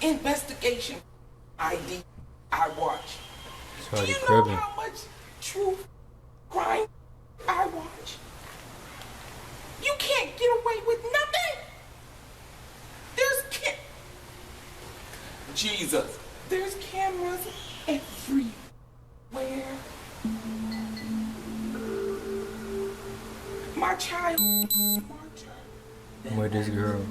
investigation ID I watch. Do you know how much true crime I watch? You can't get away with nothing. Jesus, there's cameras everywhere. My child is smarter. With this girl.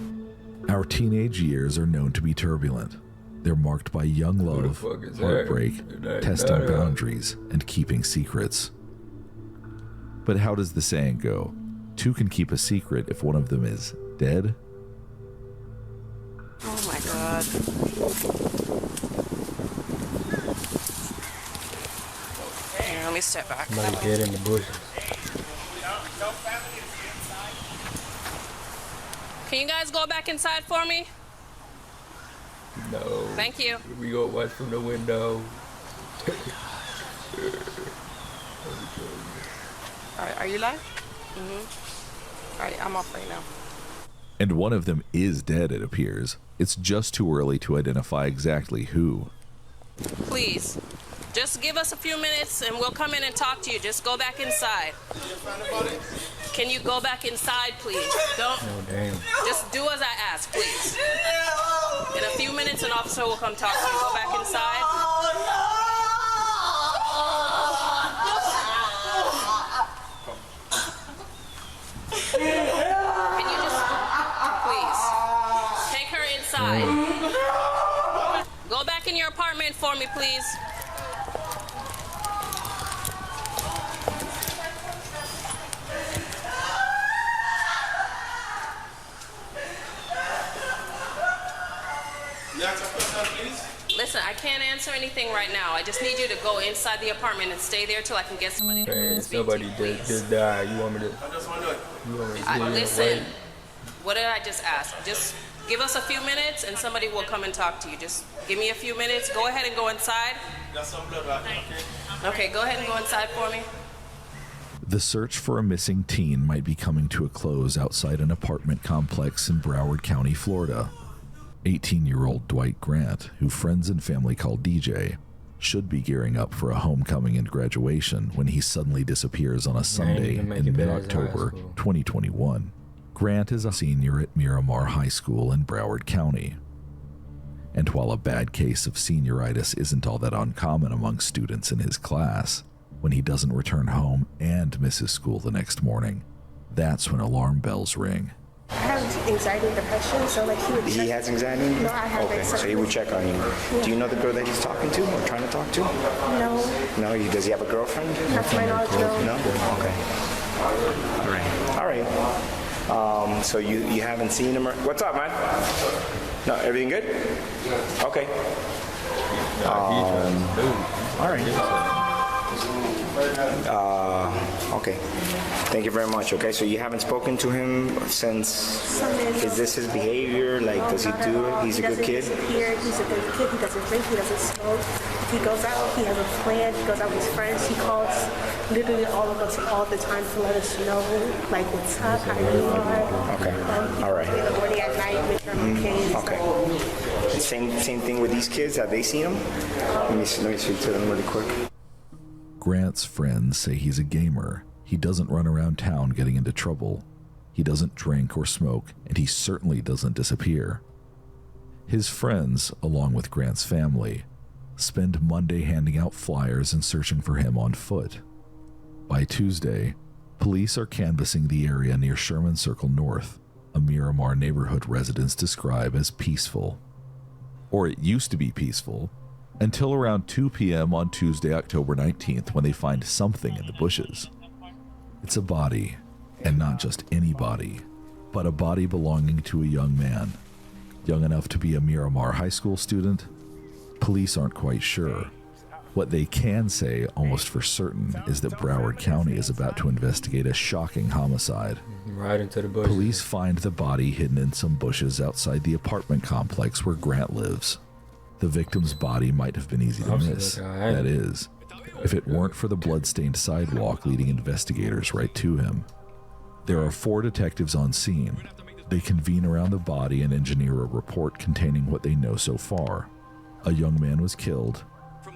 Our teenage years are known to be turbulent. They're marked by young love, heartbreak, testing boundaries, and keeping secrets. But how does the saying go? Two can keep a secret if one of them is dead? Oh my God. Here, let me step back. Somebody dead in the bushes. Can you guys go back inside for me? No. Thank you. We go watch from the window. Alright, are you live? Mm-hmm. Alright, I'm off right now. And one of them is dead, it appears. It's just too early to identify exactly who. Please, just give us a few minutes and we'll come in and talk to you. Just go back inside. Can you go back inside, please? Don't. Oh, damn. Just do as I ask, please. In a few minutes, an officer will come talk to you. Go back inside. Can you just, please, take her inside. Go back in your apartment for me, please. Listen, I can't answer anything right now. I just need you to go inside the apartment and stay there till I can get somebody to speak somebody to you, just died. You want me to? Listen, what did I just ask? Just give us a few minutes and somebody will come and talk to you. Just give me a few minutes. Go ahead and go inside. Okay, go ahead and go inside for me. The search for a missing teen might be coming to a close outside an apartment complex in Broward County, Florida. 18-year-old Dwight Grant, who friends and family call DJ, should be gearing up for a homecoming and graduation when he suddenly disappears on a Sunday in mid-October 2021. Grant is a senior at Miramar High School in Broward County. And while a bad case of senioritis isn't all that uncommon among students in his class, when he doesn't return home and misses school the next morning, that's when alarm bells ring. I have anxiety and depression, so like he would check. He has anxiety? No, I have okay, so he would check on you. Yeah. Do you know the girl that he's talking to or trying to talk to? No. No, does he have a girlfriend? Not to my knowledge, no. No? Okay. All right. So you haven't seen him? What's up, man? No, everything good? Okay. All right. Okay. Thank you very much. Okay, so you haven't spoken to him since. Is this his behavior? Like, does he do it? He's a good kid? He's a good kid. He doesn't drink. He doesn't smoke. If he goes out, he has a plan. He goes out with his friends. He calls literally all of us all the time to let us know, like, what's up, how you are. Okay. All right. In the morning, at night, make sure I'm okay. Okay. Same thing with these kids. Have they seen him? Let me speak to them really quick. Grant's friends say he's a gamer. He doesn't run around town getting into trouble. He doesn't drink or smoke, and he certainly doesn't disappear. His friends, along with Grant's family, spend Monday handing out flyers and searching for him on foot. By Tuesday, police are canvassing the area near Sherman Circle North, a Miramar neighborhood residents describe as peaceful. Or it used to be peaceful, until around 2 p.m. on Tuesday, October 19th, when they find something in the bushes. It's a body, and not just any body, but a body belonging to a young man. Young enough to be a Miramar High School student? Police aren't quite sure. What they can say, almost for certain, is that Broward County is about to investigate a shocking homicide. Right into the bushes. Police find the body hidden in some bushes outside the apartment complex where Grant lives. The victim's body might have been easy to miss. That is, if it weren't for the blood-stained sidewalk leading investigators right to him. There are 4 detectives on scene. They convene around the body and engineer a report containing what they know so far. A young man was killed.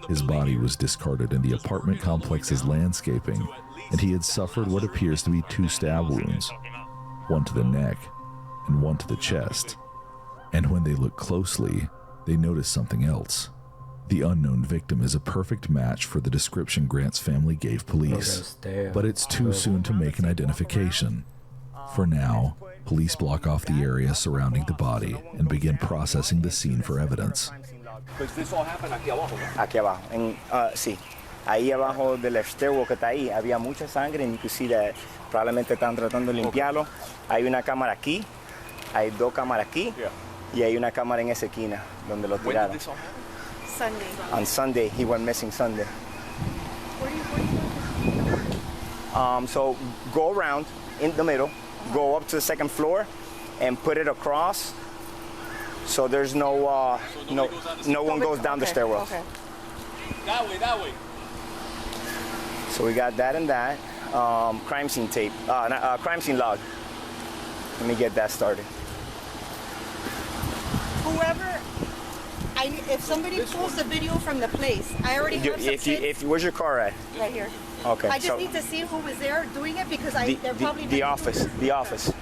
His body was discarded in the apartment complex's landscaping, and he had suffered what appears to be 2 stab wounds, one to the neck and one to the chest. And when they look closely, they notice something else. The unknown victim is a perfect match for the description Grant's family gave police, but it's too soon to make an identification. For now, police block off the area surrounding the body and begin processing the scene for evidence. This all happened aquí abajo, ¿no? Aquí abajo, sí. Ahí abajo del stairwell que está ahí había mucha sangre, and you can see that probablemente están tratando de limpiarlo. Hay una cámara aquí, hay 2 cámaras aquí, y hay una cámara en esa esquina donde lo tiraron. When did this all happen? Sunday. On Sunday, he went missing Sunday. So go around in the middle, go up to the 2nd floor, and put it across. So there's no one goes down the stairwell. Okay. That way. So we got that and that. Crime scene tape, crime scene log. Let me get that started. Whoever, if somebody pulls the video from the place, I already have some kids. Where's your car at? Right here. Okay. I just need to see who was there doing it because they're probably the office.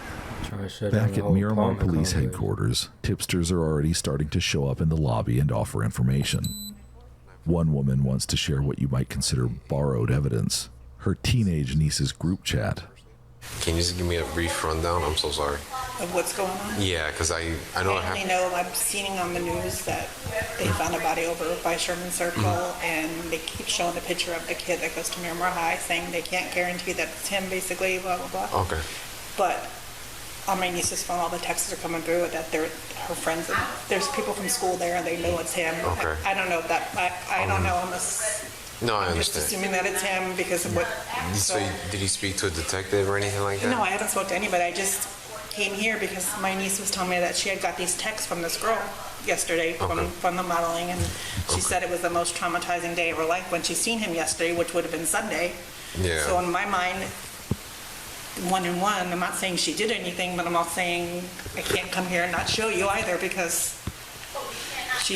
Back at Miramar Police Headquarters, tipsters are already starting to show up in the lobby and offer information. One woman wants to share what you might consider borrowed evidence, her teenage niece's group chat. Can you just give me a brief rundown? I'm so sorry. Of what's going on? Yeah, because I know I only know I've seen on the news that they found a body over by Sherman Circle, and they keep showing the picture of the kid that goes to Miramar High, saying they can't guarantee that it's him, basically, blah, blah, blah. Okay. But on my niece's phone, all the texts are coming through that they're her friends, and there's people from school there, and they know it's him. Okay. I don't know if that, I don't know unless... No, I I'm just understand. assuming that it's him because of what... So did he speak to a detective or anything like that? No, I haven't spoken to anybody. I just came here because my niece was telling me that she had got these texts from this girl yesterday from the modeling, and she said it was the most traumatizing day of her life when she seen him yesterday, which would have been Sunday. Yeah. So in my mind, 1 and 1, I'm not saying she did anything, but I'm not saying I can't come here and not show you either because she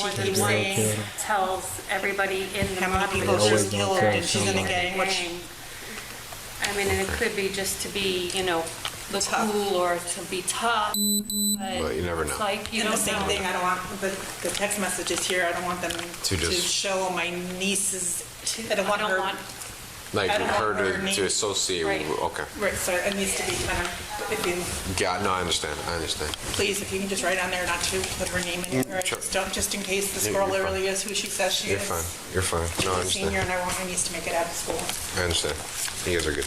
More than keeps one saying tells everybody in the how many people modeling she's killed and she's in a gang, which I mean, and it could be just to be, look cool or to be tough. But you never know. It's like, you and the don't same know. thing, I don't want the text messages here, I don't want them To to just- show my nieces, I don't want her, Like I don't her want her to name. associate Right. with, okay. right, so it needs to be kind of, if you, No, I understand. please, if you can just write on there not to put her name in there, Sure. just in case this Yeah, girl you're literally is who she says she You're is. fine. You're fine. No, I She's a senior understand. and I want my niece to make it out of school. I understand. You guys are good.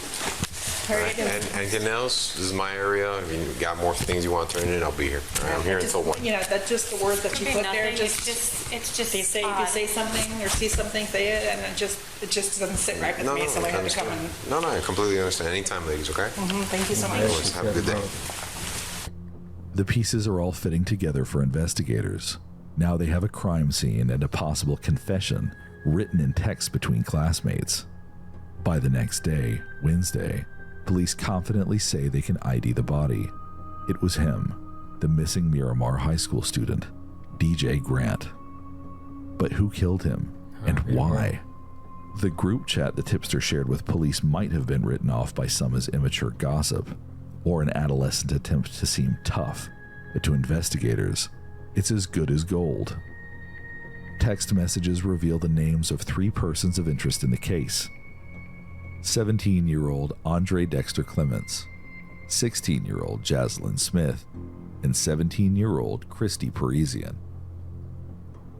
All right. And anything else? This is my area. I mean, you got more things you want to turn in, I'll be here. All right, I'm here until 1. That's just the words that you put there, Nothing, just, it's just they say, if you odd. say something or see something, say it, and it just doesn't sit right with me, so I have to come and, No, I completely understand. Anytime, ladies, okay? thank you so much. Anyways, have a good day. The pieces are all fitting together for investigators. Now they have a crime scene and a possible confession written in text between classmates. By the next day, Wednesday, police confidently say they can ID the body. It was him, the missing Miramar High School student, DJ Grant. But who killed him and why? The group chat the tipster shared with police might have been written off by some as immature gossip or an adolescent attempt to seem tough, but to investigators, it's as good as gold. Text messages reveal the names of 3 persons of interest in the case: 17-year-old Andre Dexter Clements, 16-year-old Jaslyn Smith, and 17-year-old Christy Parisian.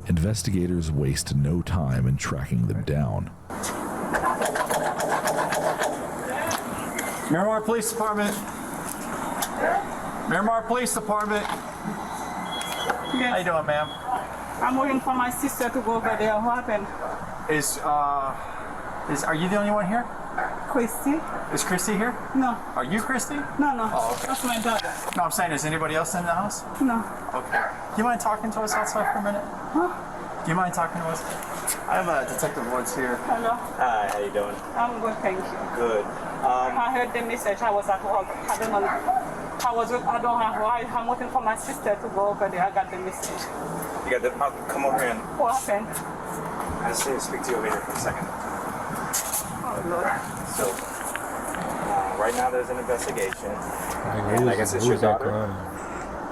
Investigators waste no time in tracking them down. Miramar Police Department. Miramar Police Department. How you doing, ma'am? I'm waiting for my sister to go over there. What happened? Are you the only one here? Christy? Is Christy here? No. Are you Christy? No. Oh, okay. That's my daughter. No, I'm saying, is anybody else in the house? No. Okay. Do you mind talking to us outside for a minute? Huh? Do you mind talking to us? I have Detective Woods here. Hello. Hi, how you doing? I'm good, thank you. Good. I heard the message. I was at work. I don't know how I don't have why. I'm waiting for my sister to go over there. I got the message. You got the, I'll come over here and What happened? I just need to speak to you over here for a second. Oh, Lord. So, right now there's an investigation. Like, And I guess it's your daughter.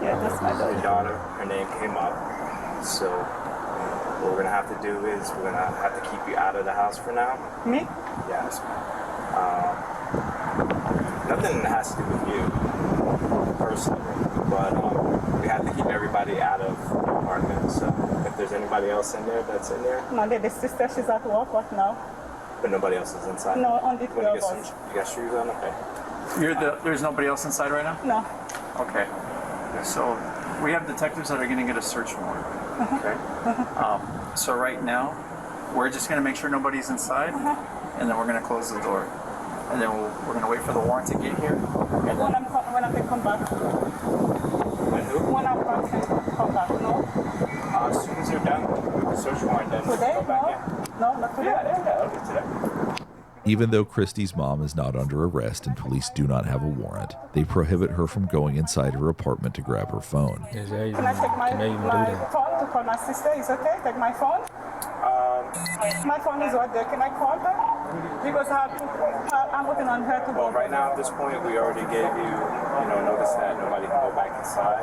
Yeah, that's my daughter. Your daughter, her name came up. So, what we're gonna have to do is we're gonna have to keep you out of the house for now. Me? Yes. Nothing has to do with you personally, but we have to keep everybody out of the apartment. So if there's anybody else in there that's in there, No, the sister, she's at work right now. but nobody else is inside. No, only You three wanna of get us. some, you got shoes on? Okay. There's nobody else inside right now? No. Okay. So we have detectives that are going to get a search warrant. Okay. So right now, we're just going to make sure nobody's inside, and then we're going to close the door. And then we're going to wait for the warrant to get here. And then When I can come back. And who? When I can come back, no? As soon as you're done with the search warrant, then Today? go back in. No, not today. Yeah, okay, today. Even though Christy's mom is not under arrest and police do not have a warrant, they prohibit her from going inside her apartment to grab her phone. Is that even, Can I take my can they even do that? phone to call my sister? Is okay? Take my phone? My phone is right there. Can I call her? Because I'm working on her to go. Well, right now at this point, we already gave you, notice that nobody can go back inside.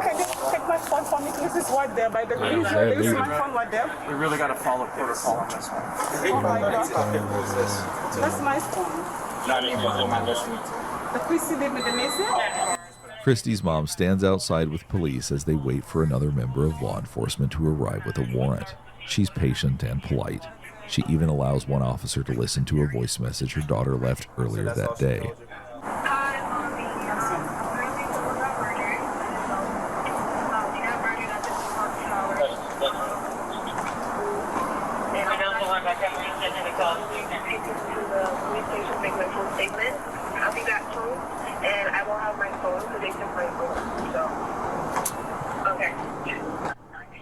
Can you take my phone for me? This is right there by the Yeah, usually exactly. is my phone right there. we really got to follow protocol on this one. Oh my God. That's my phone. No, I mean, but am I listening to? The Chrissy gave me the message. Christy's mom stands outside with police as they wait for another member of law enforcement to arrive with a warrant. She's patient and polite. She even allows one officer to listen to a voice message her daughter left earlier that day. I'll be back home, and I will have my phone so they can find me. So, okay.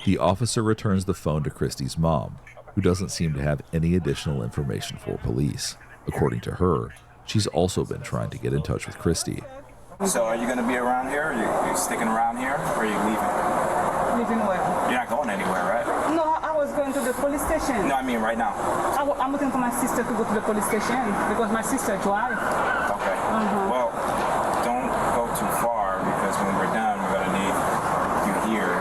The officer returns the phone to Christy's mom, who doesn't seem to have any additional information for police. According to her, she's also been trying to get in touch with Christy. So are you going to be around here? Are you sticking around here? Or are you leaving? Leaving where? You're not going anywhere, right? No, I was going to the police station. No, I mean right now. I'm looking for my sister to go to the police station because my sister drives. Okay. Well, don't go too far because when we're done, we're going to need you here.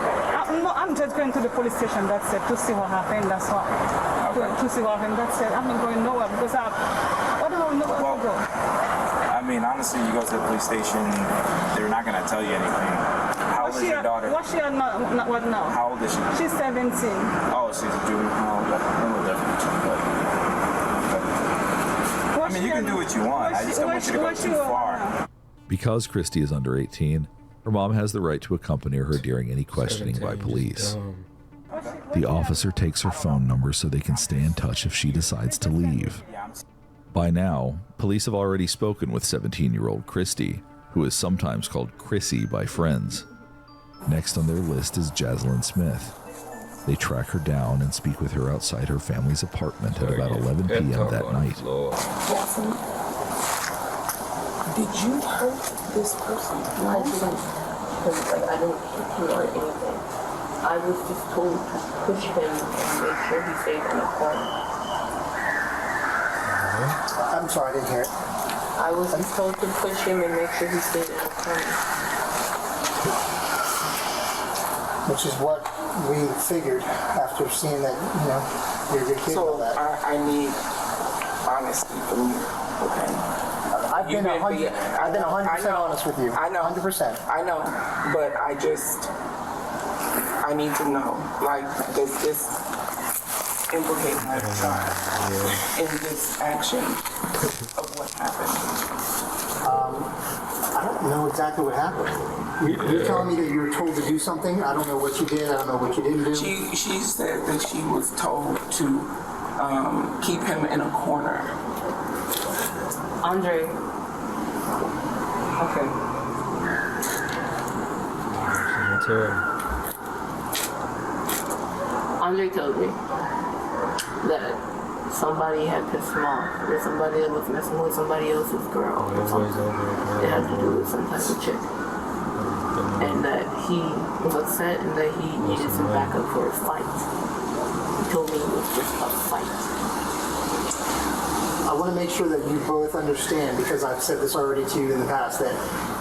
No, I'm just going to the police station. That's it. To see what happened. That's what. To see what happened. That's it. I'm not going nowhere because I don't know where to go. I mean, honestly, you go to the police station, they're not going to tell you anything. How old is your daughter? What's she what now? How old is she? She's 17. Oh, she's a juvenile. A little different. I mean, you can do what you want. I just don't want you to go too far. Because Christy is under 18, her mom has the right to accompany her during any questioning by police. The officer takes her phone number so they can stay in touch if she decides to leave. By now, police have already spoken with 17-year-old Christy, who is sometimes called Chrissy by friends. Next on their list is Jaslyn Smith. They track her down and speak with her outside her family's apartment at about 11 p.m. that night. Jaslyn, did you hurt this person? No, I didn't. Because I didn't hit him or anything. I was just told to push him and make sure he stayed in the corner. I'm sorry, I didn't hear it. I was just told to push him and make sure he stayed in the corner. Which is what we figured after seeing that, you're a good kid. So and all that. I need honesty from you, okay? I've been 100% honest with you. I know. 100%. I know, but I need to know, like, does this implicate my child in this action of what happened? I don't know exactly what happened. You're telling me that you were told to do something? I don't know what you did. I don't know what you didn't do. She said that she was told to keep him in a corner. Andre. Okay. Andre told me that somebody had pissed him off, or somebody that was messing with somebody else's girl or something. It had to do with some type of chick. And that he was upset and that he needed some backup for his fight. He told me it was just a fight. I want to make sure that you both understand, because I've said this already to you in the past, that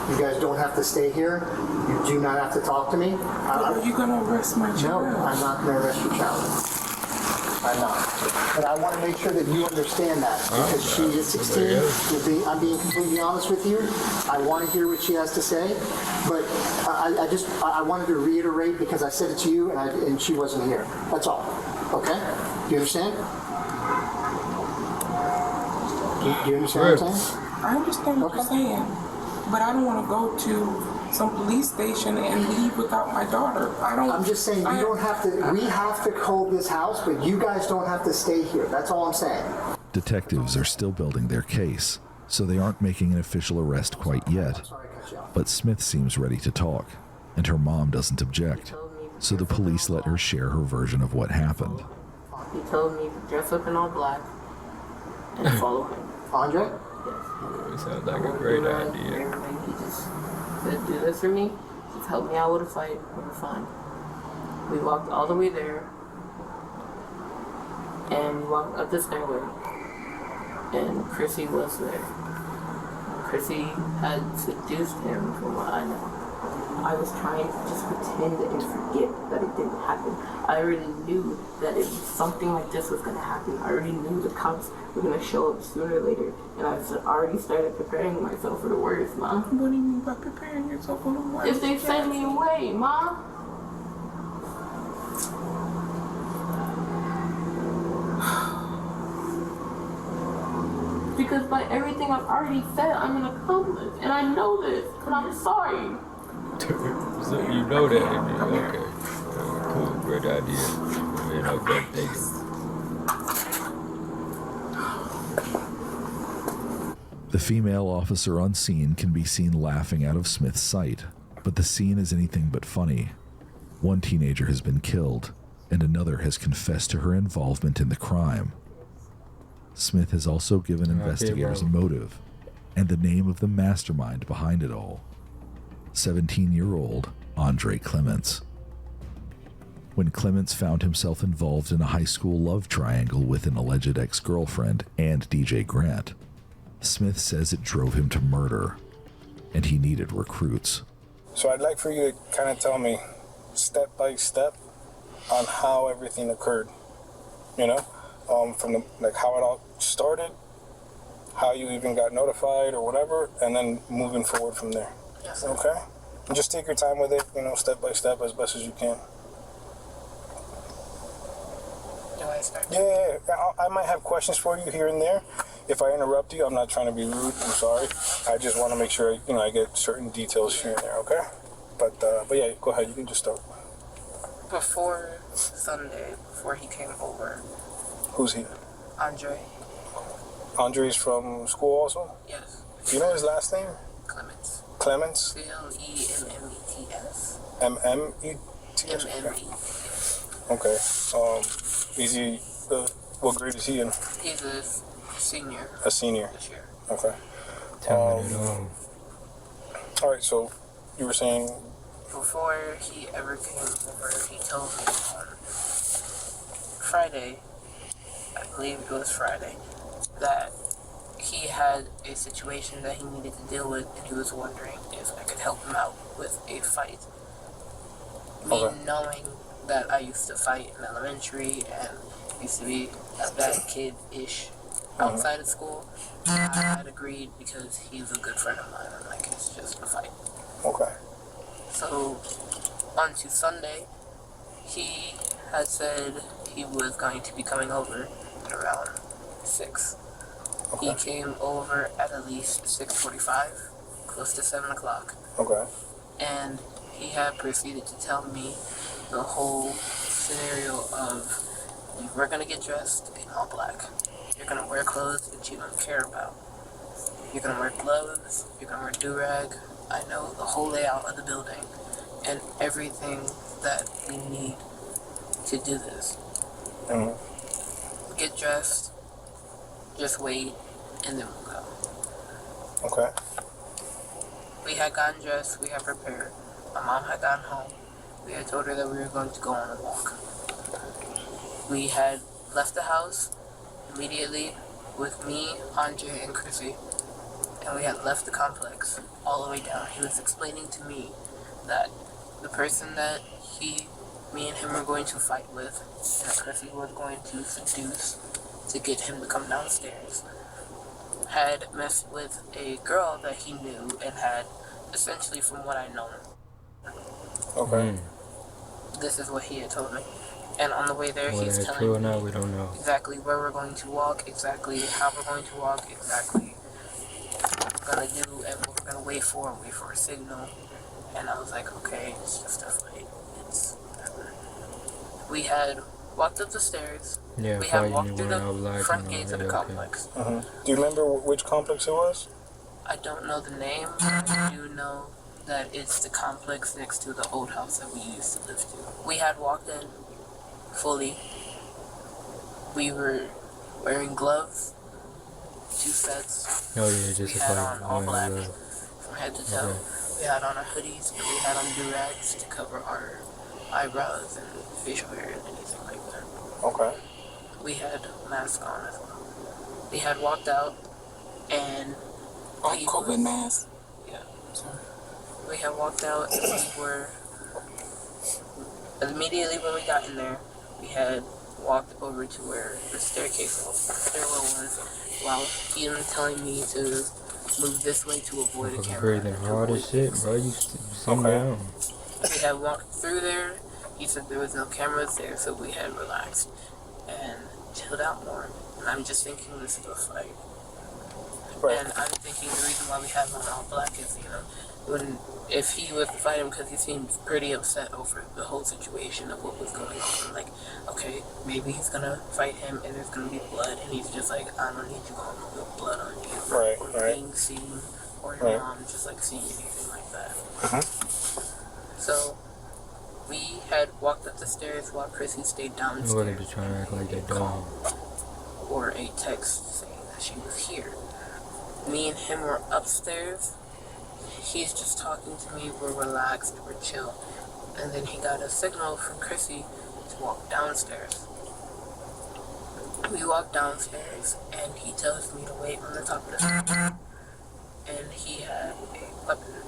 you guys don't have to stay here. You do not have to talk to me. Are you going to arrest my child? No, I'm not going to arrest your child. I'm not. But I want to make sure that you understand that, because she is 16. I'm being completely honest with you. I want to hear what she has to say, but I wanted to reiterate, because I said it to you and she wasn't here. That's all. Okay? Do you understand? Do you understand what I'm saying? I understand what you're saying, but I don't want to go to some police station and leave without my daughter. I'm just saying, you don't have to. We have to hold this house, but you guys don't have to stay here. That's all I'm saying. Detectives are still building their case, so they aren't making an official arrest quite yet. But Smith seems ready to talk, and her mom doesn't object, so the police let her share her version of what happened. He told me to dress up in all black and follow him. Andre? It sounds like a great idea. He just said, do this for me. Just help me out with a fight. We're fine. We walked all the way there. And we walked up the stairway. And Chrissy was there. Chrissy had seduced him, from what I know. I was trying to just pretend and forget that it didn't happen. I already knew that if something like this was going to happen, I already knew the cops were going to show up sooner or later. And I've already started preparing myself for the worst, Ma. What do you mean by preparing yourself for the worst? If they send me away, Ma. Because by everything I've already said, I'm an accomplice. And I know this, but I'm sorry. So you know that, okay. Cool, great idea. You know, good thinking. The female officer on scene can be seen laughing out of Smith's sight, but the scene is anything but funny. One teenager has been killed, and another has confessed to her involvement in the crime. Smith has also given investigators a motive and the name of the mastermind behind it all. 17-year-old Andre Clements. When Clements found himself involved in a high school love triangle with an alleged ex-girlfriend and DJ Grant, Smith says it drove him to murder, and he needed recruits. So I'd like for you to kind of tell me step by step on how everything occurred, you know, from the, like how it all started, how you even got notified or whatever, and then moving forward from there. Yes. Okay? And just take your time with it, you know, step by step as best as you can. Do I start? Yeah. I might have questions for you here and there. If I interrupt you, I'm not trying to be rude. I'm sorry. I just want to make sure, you know, I get certain details here and there, okay? But yeah, go ahead. You can just start. Before Sunday, before he came over. Who's he? Andre. Andre's from school also? Yes. Do you know his last name? Clements. Clements? Clements. M-M-E-T-S? Okay. Is he, what grade is he in? He's a senior. A senior? This year. Okay. All right, so you were saying? Before he ever came over, he told me on Friday, I believe it was Friday, that he had a situation that he needed to deal with, and he was wondering if I could help him out with a fight. Me knowing that I used to fight in elementary and used to be a bad kid-ish outside of school, I had agreed because he's a good friend of mine. I'm like, it's just a fight. Okay. So, on to Sunday, he had said he was going to be coming over at around 6. Okay. He came over at least 6:45, close to 7 o'clock. Okay. And he had proceeded to tell me the whole scenario of, we're going to get dressed in all black. You're going to wear clothes that you don't care about. You're going to wear gloves. You're going to wear do-rag. I know the whole layout of the building and everything that we need to do this. Mm-hmm. Get dressed. just wait, and then we'll go. Okay. We had gotten dressed, we had prepared. My mom had gotten home. We had told her that we were going to go on a walk. We had left the house immediately with me, Andre, and Chrissy, and we had left the complex all the way down. He was explaining to me that the person that me and him were going to fight with, and that Chrissy was going to seduce to get him to come downstairs, had messed with a girl that he knew and had, essentially from what I know. Okay. This is what he had told me. And on the way there, Whether he's it's telling true or me not, we don't know. exactly where we're going to walk, exactly how we're going to walk, exactly what we're going to do, and what we're going to wait for a signal. And I was like, okay, it's just a fight. It's whatever. We had walked up the stairs. Yeah, we had walked you through weren't the obliged, front gates of the complex. Do you remember which complex it was? I don't know the name, but I do know that it's the complex next to the old house that we used to live to. We had walked in fully. We were wearing gloves, 2 sets. Oh yeah, just we a had fight. on all black Yeah. from head to toe. Okay. We had on our hoodies, and we had on do-rags to cover our eyebrows and facial hair and anything like that. Okay. We had masks on as well. We had walked out, and COVID mask? Yeah. We had walked out, and we were immediately when we got in there, we had walked over to where the stairwell was, while even telling me to move this way to avoid a camera. Breathing hard as shit, bro. You sit down. We had walked through there. He said there was no cameras there, so we had relaxed and chilled out more. And I'm just thinking this is a fight. Right. And I'm thinking the reason why we have him all black is, if he was to fight him, because he seemed pretty upset over the whole situation of what was going on. Like, okay, maybe he's gonna fight him and there's gonna be blood, and he's just like, I don't need you home with blood on you. Right, or right. being seen, or your mom just like seeing anything like that. So, we had walked up the stairs while Chrissy stayed downstairs. What are they trying to act like they're dumb? Or a text saying that she was here. Me and him were upstairs. He's just talking to me. We're relaxed. We're chill. And then he got a signal from Chrissy to walk downstairs. We walk downstairs, and he tells me to wait on the top of the stairs. And he had a weapon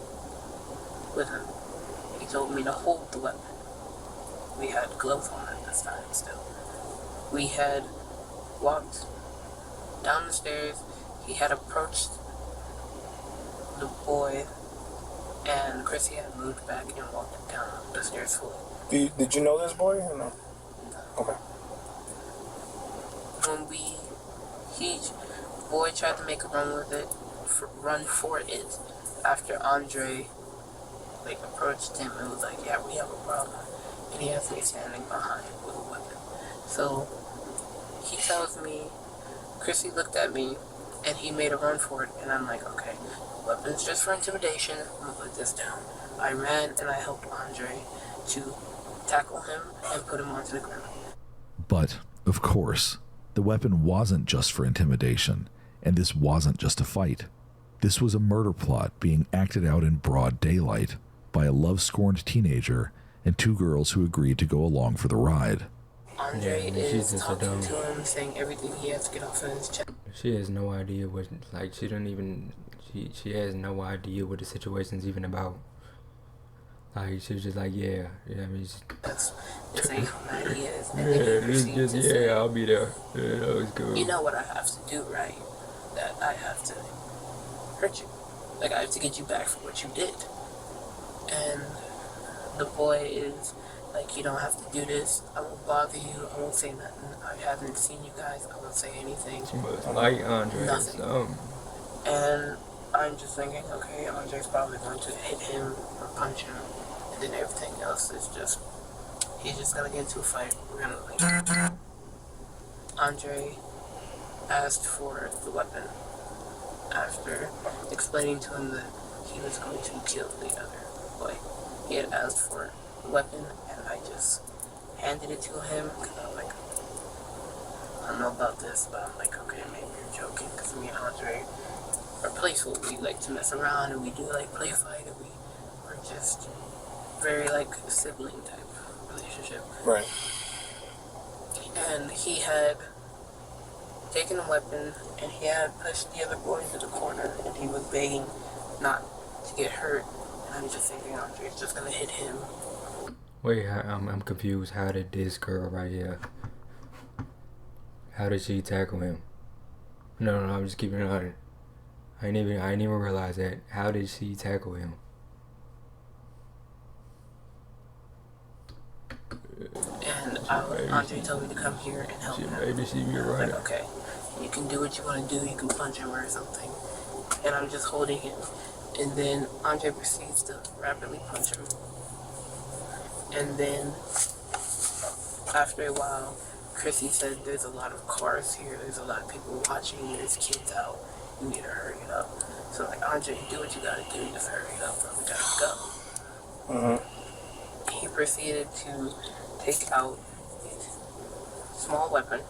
with him. He told me to hold the weapon. We had gloves on at this time still. We had walked down the stairs. He had approached the boy, and Chrissy had moved back and walked down the stairs fully. Did you know this boy or no? Okay. When boy tried to make a run for it after Andre approached him and was like, yeah, we have a problem. And he has me standing behind with a weapon. So he tells me, Chrissy looked at me and he made a run for it, and I'm like, okay, weapon's just for intimidation, I'm gonna put this down. I ran and I helped Andre to tackle him and put him onto the ground. But, of course, the weapon wasn't just for intimidation, and this wasn't just a fight. This was a murder plot being acted out in broad daylight by a love-scorned teenager and 2 girls who agreed to go along for the ride. Andre is talking to him, saying everything he has to get off of his chest. She has no idea what, she don't even, she has no idea what the situation's even about. She was just like, yeah, I mean, That's saying how mad he is. And yeah, then he it's proceeds just, to say, I'll be there. Yeah, that was good. you know what I have to do, right? That I have to hurt you. Like, I have to get you back for what you did. And the boy is like, you don't have to do this. I won't bother you. I won't say nothing. I haven't seen you guys. I won't say anything. She must like Andre. Nothing. And I'm just thinking, okay, Andre's probably going to hit him or punch him. And then everything else is just, he's just going to get into a fight. We're going to like. Andre asked for the weapon after explaining to him that he was going to kill the other boy. He had asked for the weapon, and I just handed it to him because I'm like, don't know about this, but I'm like, okay, maybe you're joking, because me and Andre are playful. We like to mess around, and we do like play fight, and we're just very like sibling type relationship. Right. And he had taken a weapon, and he had pushed the other boy into the corner, and he was begging not to get hurt. And I'm just thinking, Andre's just gonna hit him. Wait, I'm confused. How did this girl right here? How did she tackle him? No, I'm just keeping it on. I didn't even realize that. How did she tackle him? And Andre told me to come here and help him. Maybe she be right. Like, okay, you can do what you want to do. You can punch him or something. And I'm just holding him. And then Andre proceeds to rapidly punch him. And then, after a while, Chrissy said, there's a lot of cars here. There's a lot of people watching. There's kids out. You need to hurry it up. So, like, Andre, do what you gotta do. Just hurry it up, or we gotta go. He proceeded to take out a small weapon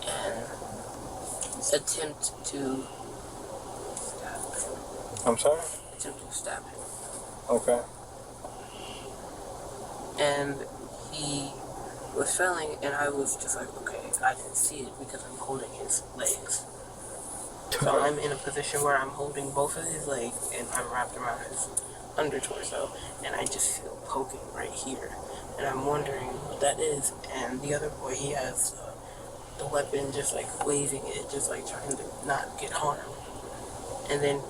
and attempt to stab him. I'm sorry? Attempt to stab him. Okay. And he was failing, and I was just like, okay, I didn't see it because I'm holding his legs. So I'm in a position where I'm holding both of his legs, and I'm wrapped around his under torso, and I just feel poking right here. And I'm wondering what that is. And the other boy, he has the weapon just like waving it, just like trying to not get harmed. And then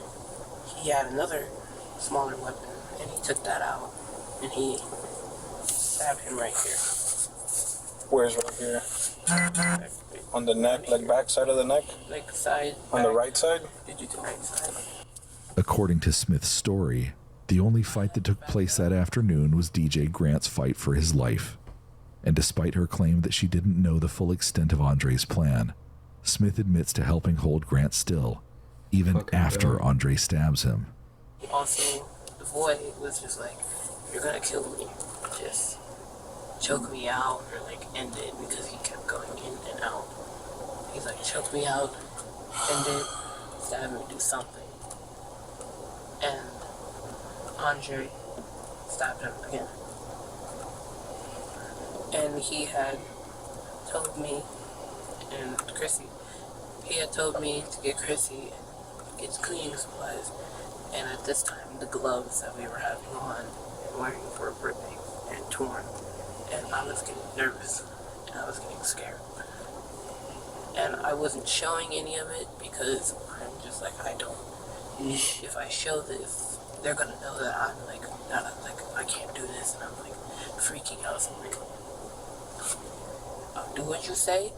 he had another smaller weapon, and he took that out, and he stabbed him right here. Where's right here? On the neck, like back side of the neck? Like side. On the right side? Did you do right side? According to Smith's story, the only fight that took place that afternoon was DJ Grant's fight for his life. And despite her claim that she didn't know the full extent of Andre's plan, Smith admits to helping hold Grant still, even after Andre stabs him. Also, the boy was just like, you're gonna kill me. Just choke me out or like end it, because he kept going in and out. He's like, choke me out, end it, stab me, do something. And Andre stabbed him again. And he had told me, and Chrissy, he had told me to get Chrissy and get cleaning supplies. And at this time, the gloves that we were having on and wearing were ripping and torn. And I was getting nervous, and I was getting scared. And I wasn't showing any of it because I'm just like, if I show this, they're gonna know that I'm like, I can't do this, and I'm like freaking out. So I'm like, I'll do what you say.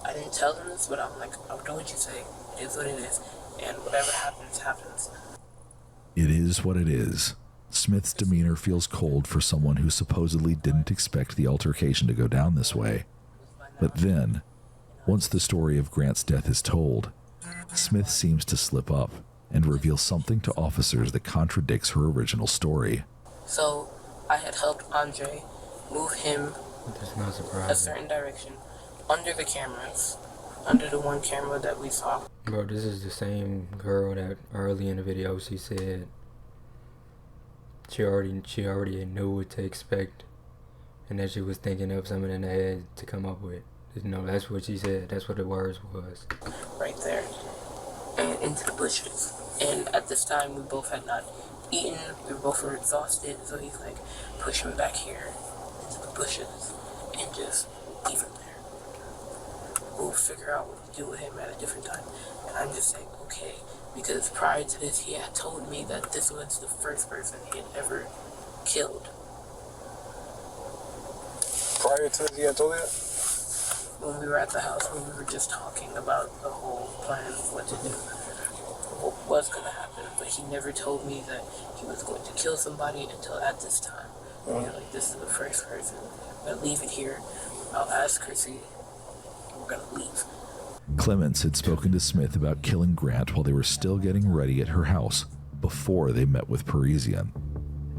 I didn't tell them this, but I'm like, I'll do what you say. It is what it is, and whatever happens, happens. It is what it is. Smith's demeanor feels cold for someone who supposedly didn't expect the altercation to go down this way. But then, once the story of Grant's death is told, Smith seems to slip up and reveal something to officers that contradicts her original story. So, I had helped Andre move him a certain direction under the cameras, under the one camera that we saw. Bro, this is the same girl that early in the video she said she already knew what to expect, and that she was thinking of something in her head to come up with. No, that's what she said. That's what the words was. Right there, and into the bushes. And at this time, we both had not eaten. We both were exhausted. So he's like, push him back here into the bushes, and just leave him there. We'll figure out what to do with him at a different time. And I'm just saying, okay, because prior to this, he had told me that this was the first person he had ever killed. Prior to this, he had told you that? When we were at the house, when we were just talking about the whole plan of what to do, what was going to happen, but he never told me that he was going to kill somebody until at this time. You know, like, this is the first person. I'm going to leave it here. I'll ask Chrissy. We're going to leave. Clements had spoken to Smith about killing Grant while they were still getting ready at her house, before they met with Parisian,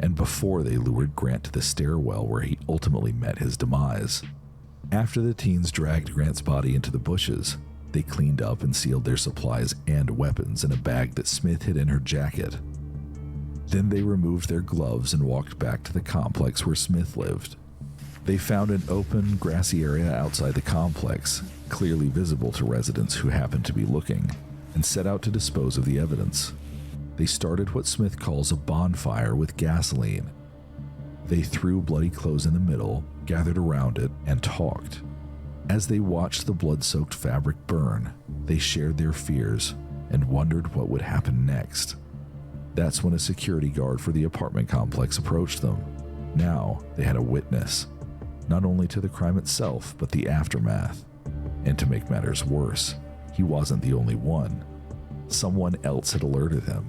and before they lured Grant to the stairwell where he ultimately met his demise. After the teens dragged Grant's body into the bushes, they cleaned up and sealed their supplies and weapons in a bag that Smith hid in her jacket. Then they removed their gloves and walked back to the complex where Smith lived. They found an open, grassy area outside the complex, clearly visible to residents who happened to be looking, and set out to dispose of the evidence. They started what Smith calls a bonfire with gasoline. They threw bloody clothes in the middle, gathered around it, and talked. As they watched the blood-soaked fabric burn, they shared their fears and wondered what would happen next. That's when a security guard for the apartment complex approached them. Now they had a witness, not only to the crime itself, but the aftermath. And to make matters worse, he wasn't the only one. Someone else had alerted him.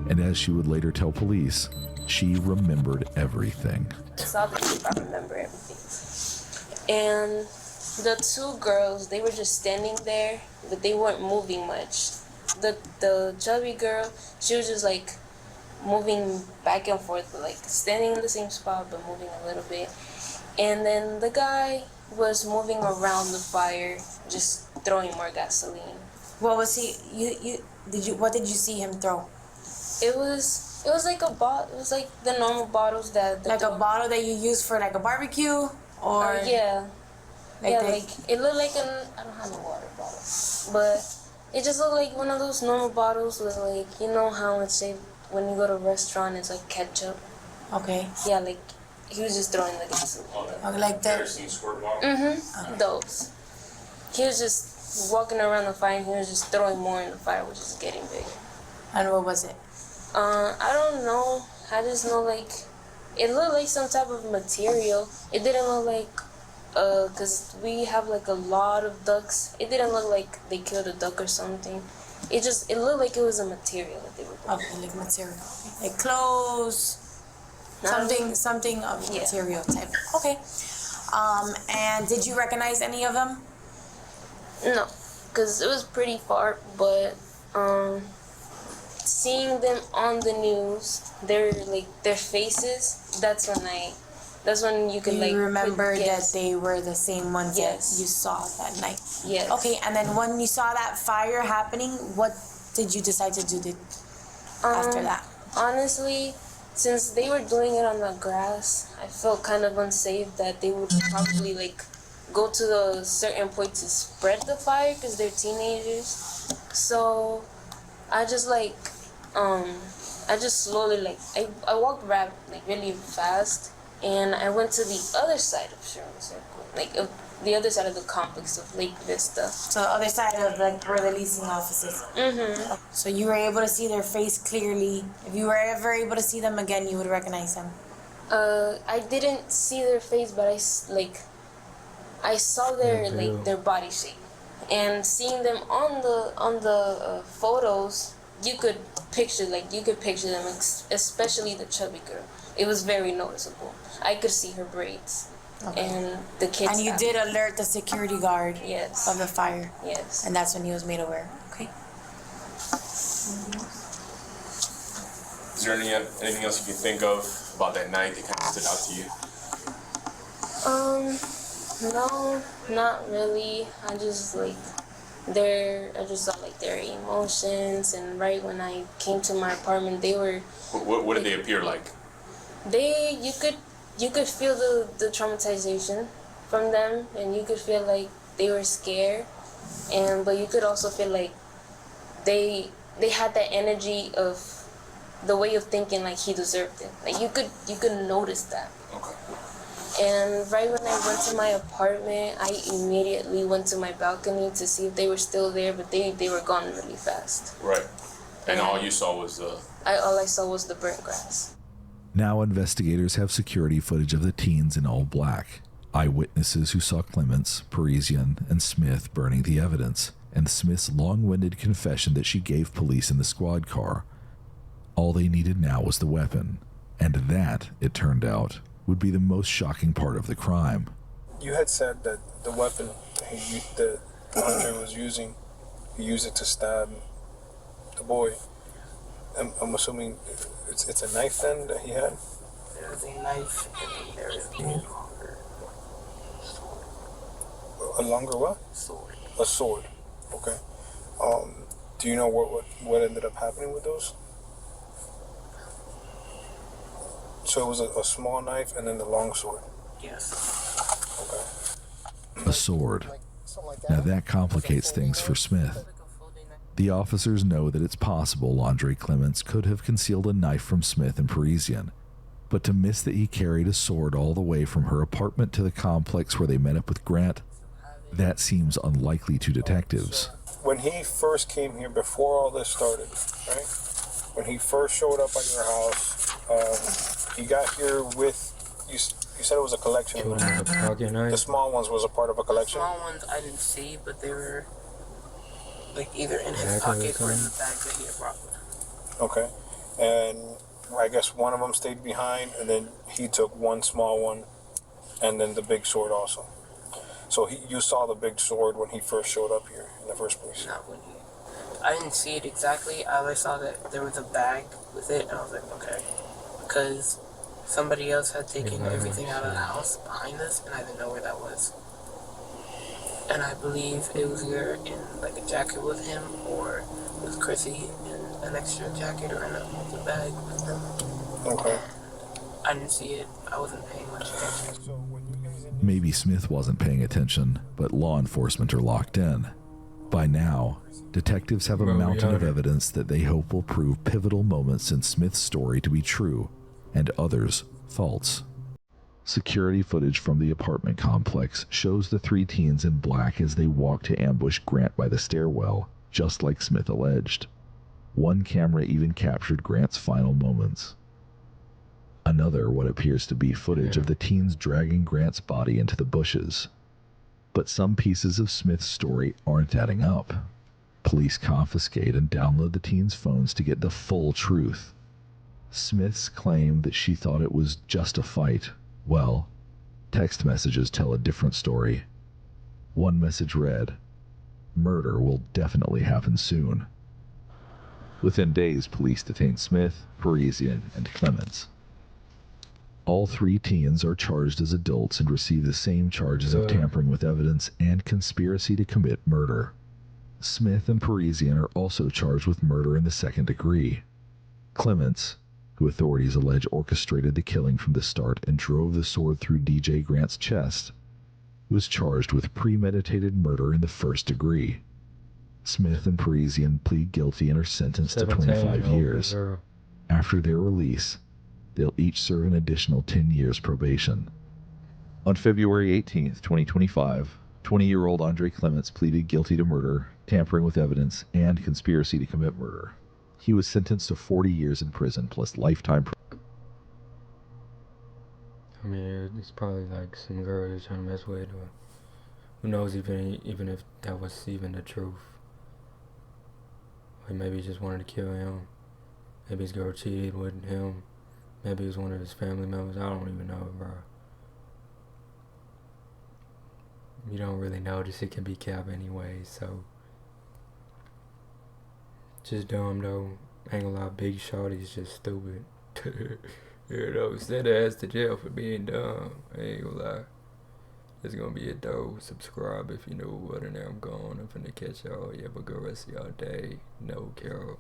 And as she would later tell police, she remembered everything. I saw the tape, I remember everything. And the two girls, they were just standing there, but they weren't moving much. The chubby girl, she was just like moving back and forth, but like standing in the same spot, but moving a little bit. And then the guy was moving around the fire, just throwing more gasoline. What was he? What did you see him throw? It was like a bottle. It was like the normal bottles that. Like a bottle that you use for like a barbecue, or yeah, like yeah. Like it looked like I don't have a water bottle, but it just looked like one of those normal bottles with like, you know how it's say when you go to a restaurant it's like ketchup. Okay. Yeah, like he was just throwing the gasoline. Okay, like that. Mhm. Those. He was just walking around the fire and he was just throwing more in the fire, which is getting bigger. And what was it? I don't know. I just know like it looked like some type of material. It didn't look like cause we have like a lot of ducks. It didn't look like they killed a duck or something. It looked like it was a material that they were doing. Okay, like material. Like clothes. Something of material type. Okay. And did you recognize any of them? No, cause it was pretty far, but seeing them on the news, their faces, that's when you can remember that they were the same ones that you saw that night. Yes. Okay, and then when you saw that fire happening, what did you decide to do after that? Honestly, since they were doing it on the grass, I felt kind of unsafe that they would probably like go to a certain point to spread the fire because they're teenagers. So I just slowly I walked really fast, and I went to the other side of Sherman Circle, the other side of the complex of Lake Vista. So the other side of where the leasing offices. Mm-hmm. So you were able to see their face clearly. If you were ever able to see them again, you would recognize them. I didn't see their face, but I saw their body shape, and seeing them on the photos, you could picture them, especially the chubby girl. It was very noticeable. I could see her braids. Okay. And the kids. And you did alert the security guard. Yes. Of the fire. Yes. And that's when he was made aware. Okay. Is there anything else you can think of about that night that kind of stood out to you? No, not really. I just saw their emotions, and right when I came to my apartment, they were. What did they appear like? You could feel the traumatization from them, and you could feel like they were scared, but you could also feel like they had that energy of the way of thinking like he deserved it. Like you could notice that. Okay. And right when I went to my apartment, I immediately went to my balcony to see if they were still there, but they were gone really fast. Right. And all you saw was all I saw was the burnt grass. Now investigators have security footage of the teens in all black, eyewitnesses who saw Clements, Parisian, and Smith burning the evidence, and Smith's long-winded confession that she gave police in the squad car. All they needed now was the weapon, and that, it turned out, would be the most shocking part of the crime. You had said that the weapon that Andre was using, he used it to stab the boy. I'm assuming it's a knife then that he had? There is a knife and there is a longer A longer what? Sword. A sword. Okay. Do you know what ended up happening with those? So it was a small knife and then the long sword. Yes. Okay. A sword. Now that complicates things for Smith. The officers know that it's possible Andre Clements could have concealed a knife from Smith and Parisian, but to miss that he carried a sword all the way from her apartment to the complex where they met up with Grant, that seems unlikely to detectives. When he first came here, before all this started, right? When he first showed up at your house, he got here with, you said it was a collection. The small ones was a part of a collection? The small ones I didn't see, but they were like either in his pocket or in the bag that he had brought with him. Okay. And I guess one of them stayed behind, and then he took one small one, and then the big sword also. So you saw the big sword when he first showed up here in the first place? Not when I didn't see it exactly. I saw that there was a bag with it, and I was like, okay. Because somebody else had taken everything out of the house behind us, and I didn't know where that was. And I believe it was either in like a jacket with him, or with Chrissy in an extra jacket or in the bag with them. Okay. I didn't see it. I wasn't paying much attention. Maybe Smith wasn't paying attention, but law enforcement are locked in. By now, detectives have a mountain of evidence that they hope will prove pivotal moments in Smith's story to be true, and others false. Security footage from the apartment complex shows the three teens in black as they walk to ambush Grant by the stairwell, just like Smith alleged. One camera even captured Grant's final moments. Another what appears to be footage of the teens dragging Grant's body into the bushes. But some pieces of Smith's story aren't adding up. Police confiscate and download the teens' phones to get the full truth. Smith's claim that she thought it was just a fight, well, text messages tell a different story. One message read, "Murder will definitely happen soon." Within days, police detained Smith, Parisian, and Clements. All three teens are charged as adults and receive the same charges of tampering with evidence and conspiracy to commit murder. Smith and Parisian are also charged with murder in the second degree. Clements, who authorities allege orchestrated the killing from the start and drove the sword through DJ Grant's chest, was charged with premeditated murder in the first degree. Smith and Parisian plead guilty and are sentenced to 25 years. After their release, they'll each serve an additional 10 years probation. On February 18th, 2025, 20-year-old Andre Clements pleaded guilty to murder, tampering with evidence, and conspiracy to commit murder. He was sentenced to 40 years in prison plus lifetime. I mean, it's probably like some girl he's trying to mess with, or who knows, even if that was even the truth. Or maybe he just wanted to kill him. Maybe his girl cheated with him. Maybe it was one of his family members. I don't even know, bro. You don't really notice it can be cap anyway, so. Just dumb though. Ain't gonna lie, Big Shorty's just stupid. You know, send her ass to jail for being dumb. I ain't gonna lie. It's gonna be a dope. Subscribe if you know what, and I'm gone. I'm finna catch y'all. You have a good rest of y'all day. No, Carol.